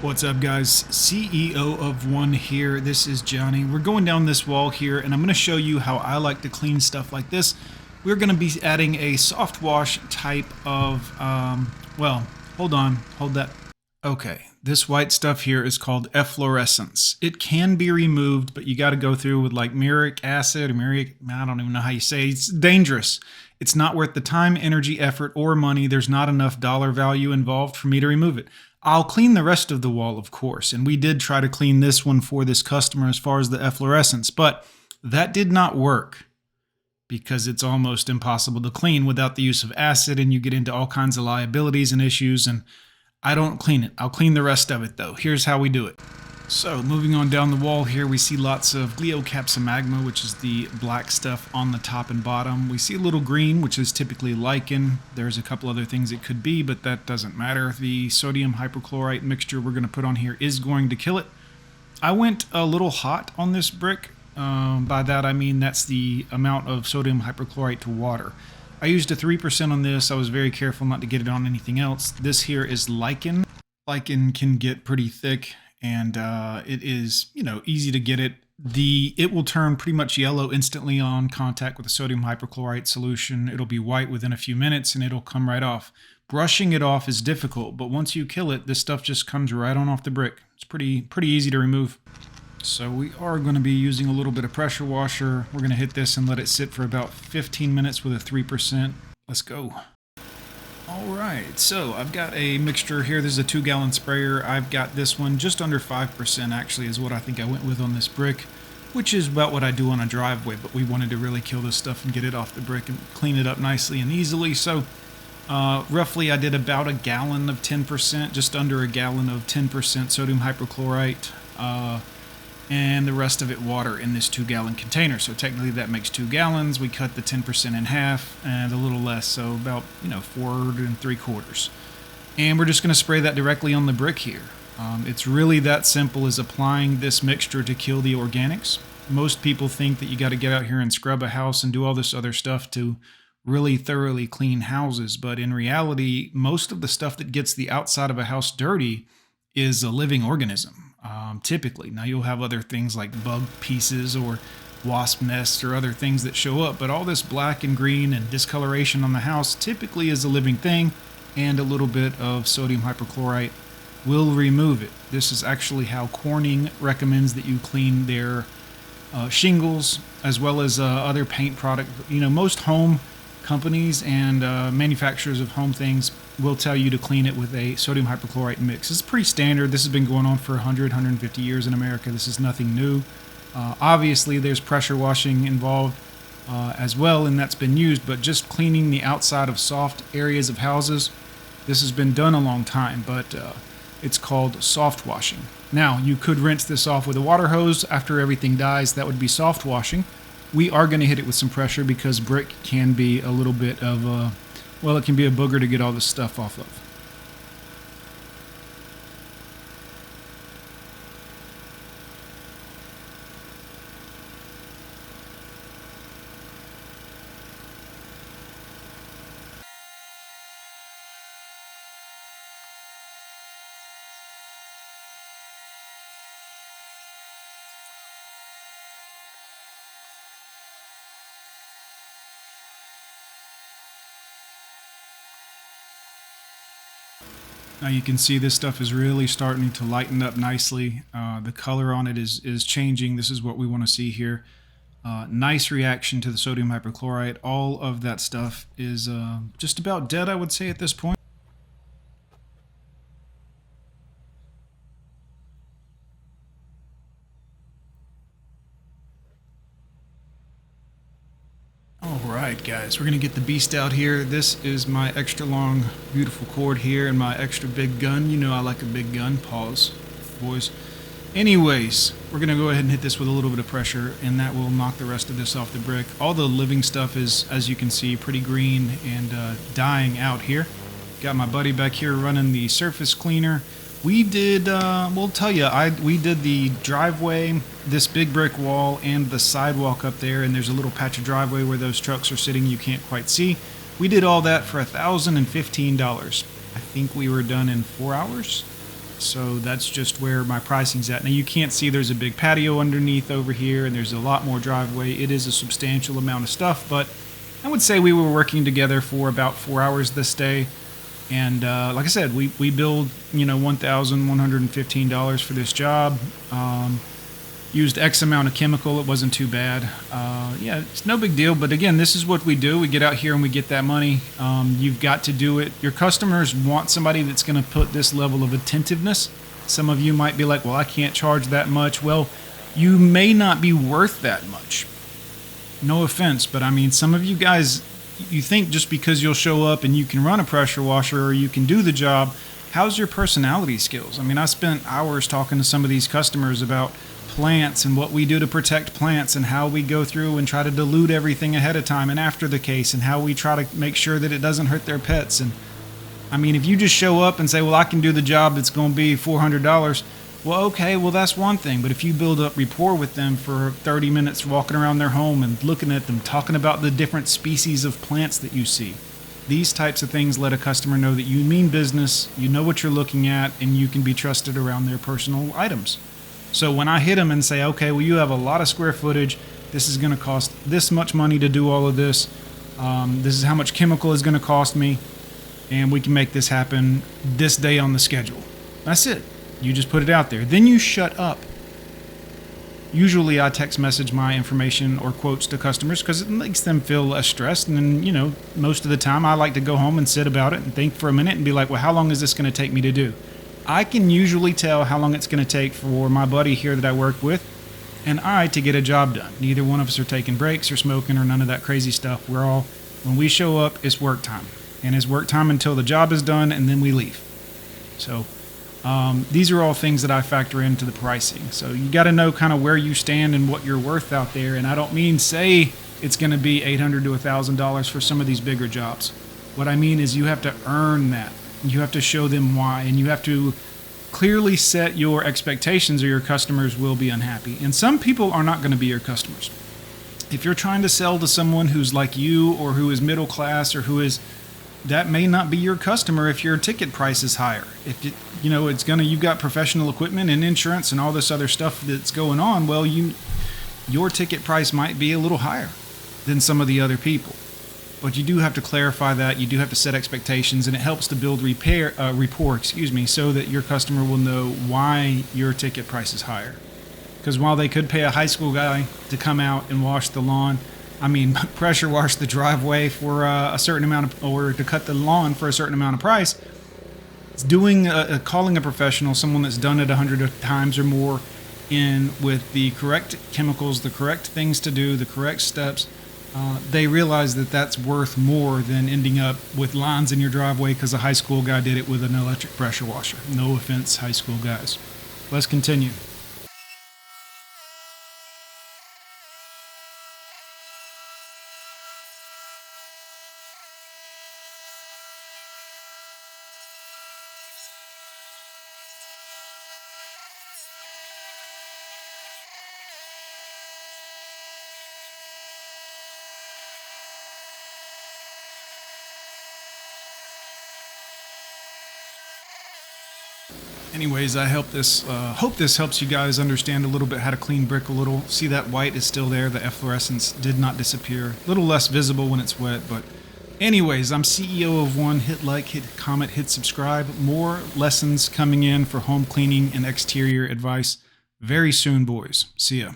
What's up, guys? CEO of One here. This is Johnny. We're going down this wall here, and I'm going to show you how I like to clean stuff like this. We're going to be adding a soft wash type of, well, hold on, hold that. Okay, this white stuff here is called efflorescence. It can be removed, but you got to go through with like muric acid or I don't even know how you say it. It's dangerous. It's not worth the time, energy, effort, or money. There's not enough dollar value involved for me to remove it. I'll clean the rest of the wall, of course, and we did try to clean this one for this customer as far as the efflorescence, but that did not work because it's almost impossible to clean without the use of acid, and you get into all kinds of liabilities and issues, and I don't clean it. I'll clean the rest of it, though. Here's how we do it. So, moving on down the wall here, we see lots of Glioxapsomagma, which is the black stuff on the top and bottom. We see a little green, which is typically lichen. There's a couple other things it could be, but that doesn't matter. The sodium hypochlorite mixture we're going to put on here is going to kill it. I went a little hot on this brick. By that I mean that's the amount of sodium hypochlorite to water. I used a 3% on this. I was very careful not to get it on anything else. This here is lichen. Lichen can get pretty thick, and it is, easy to get it. It will turn pretty much yellow instantly on contact with the sodium hypochlorite solution. It'll be white within a few minutes, and it'll come right off. Brushing it off is difficult, but once you kill it, this stuff just comes right on off the brick. It's pretty easy to remove. So we are going to be using a little bit of pressure washer. We're going to hit this and let it sit for about 15 minutes with a 3%. Let's go. Alright, so I've got a mixture here. This is a 2-gallon sprayer. I've got this one just under 5% actually is what I think I went with on this brick, which is about what I do on a driveway, but we wanted to really kill this stuff and get it off the brick and clean it up nicely and easily. So roughly I did about a gallon of 10%, just under a gallon of 10% sodium hypochlorite, and the rest of it water in this 2-gallon container. So technically that makes 2 gallons. We cut the 10% in half and a little less, so about 4 3/4. And we're just going to spray that directly on the brick here. It's really that simple as applying this mixture to kill the organics. Most people think that you got to get out here and scrub a house and do all this other stuff to really thoroughly clean houses, but in reality, most of the stuff that gets the outside of a house dirty is a living organism. Typically. Now you'll have other things like bug pieces or wasp nests or other things that show up, but all this black and green and discoloration on the house typically is a living thing, and a little bit of sodium hypochlorite will remove it. This is actually how Corning recommends that you clean their shingles as well as other paint product. Most home companies and manufacturers of home things will tell you to clean it with a sodium hypochlorite mix. It's pretty standard. This has been going on for 100, 150 years in America. This is nothing new. Obviously, there's pressure washing involved as well, and that's been used, but just cleaning the outside of soft areas of houses, this has been done a long time, but it's called soft washing. Now, you could rinse this off with a water hose after everything dies. That would be soft washing. We are going to hit it with some pressure because brick can be a little bit of a, it can be a booger to get all this stuff off of. Now you can see this stuff is really starting to lighten up nicely. The color on it is changing. This is what we want to see here. Nice reaction to the sodium hypochlorite. All of that stuff is just about dead, I would say, at this point. Alright guys, we're going to get the beast out here. This is my extra long, beautiful cord here and my extra big gun. You know I like a big gun. Pause, boys. Anyways, we're going to go ahead and hit this with a little bit of pressure, and that will knock the rest of this off the brick. All the living stuff is, as you can see, pretty green and dying out here. Got my buddy back here running the surface cleaner. We did, we'll tell you, we did the driveway, this big brick wall, and the sidewalk up there, and there's a little patch of driveway where those trucks are sitting you can't quite see. We did all that for $1,015. I think we were done in 4 hours. So that's just where my pricing's at. Now you can't see there's a big patio underneath over here, and there's a lot more driveway. It is a substantial amount of stuff, but I would say we were working together for about 4 hours this day. And like I said, we billed, $1,115 for this job. Used X amount of chemical. It wasn't too bad. Yeah, it's no big deal. But again, this is what we do. We get out here and we get that money. You've got to do it. Your customers want somebody that's going to put this level of attentiveness. Some of you might be like, well, I can't charge that much. Well, you may not be worth that much. No offense, but I mean, some of you guys, you think just because you'll show up and you can run a pressure washer or you can do the job, how's your personality skills? I mean, I spent hours talking to some of these customers about plants and what we do to protect plants and how we go through and try to dilute everything ahead of time and after the case and how we try to make sure that it doesn't hurt their pets. And I mean, if you just show up and say, well, I can do the job that's going to be $400, well, okay, well, that's one thing. But if you build up rapport with them for 30 minutes walking around their home and looking at them, talking about the different species of plants that you see, these types of things let a customer know that you mean business, you know what you're looking at, and you can be trusted around their personal items. So when I hit them and say, okay, well, you have a lot of square footage, this is going to cost this much money to do all of this, this is how much chemical is going to cost me, and we can make this happen this day on the schedule. That's it. You just put it out there. Then you shut up. Usually I text message my information or quotes to customers because it makes them feel less stressed. And then, most of the time I like to go home and sit about it and think for a minute and be like, well, how long is this going to take me to do? I can usually tell how long it's going to take for my buddy here that I work with and I to get a job done. Neither one of us are taking breaks or smoking or none of that crazy stuff. When we show up, it's work time. And it's work time until the job is done and then we leave. So these are all things that I factor into the pricing. So you got to know kind of where you stand and what you're worth out there. And I don't mean say it's going to be $800 to $1,000 for some of these bigger jobs. What I mean is you have to earn that. You have to show them why, and you have to clearly set your expectations or your customers will be unhappy. And some people are not going to be your customers. If you're trying to sell to someone who's like you or who is middle class or that may not be your customer if your ticket price is higher. If you've got professional equipment and insurance and all this other stuff that's going on, well, your ticket price might be a little higher than some of the other people. But you do have to clarify that. You do have to set expectations, and it helps to build rapport, so that your customer will know why your ticket price is higher. Because while they could pay a high school guy to come out and wash the lawn, pressure wash the driveway for a certain amount or to cut the lawn for a certain amount of price, it's calling a professional, someone that's done it 100 times or more, in with the correct chemicals, the correct things to do, the correct steps. They realize that that's worth more than ending up with lines in your driveway because a high school guy did it with an electric pressure washer. No offense, high school guys. Let's continue. Anyways, I hope this helps you guys understand a little bit how to clean brick a little. See, that white is still there. The efflorescence did not disappear. A little less visible when it's wet, but anyways, I'm CEO of One. Hit like, hit comment, hit subscribe. More lessons coming in for home cleaning and exterior advice very soon, boys. See ya.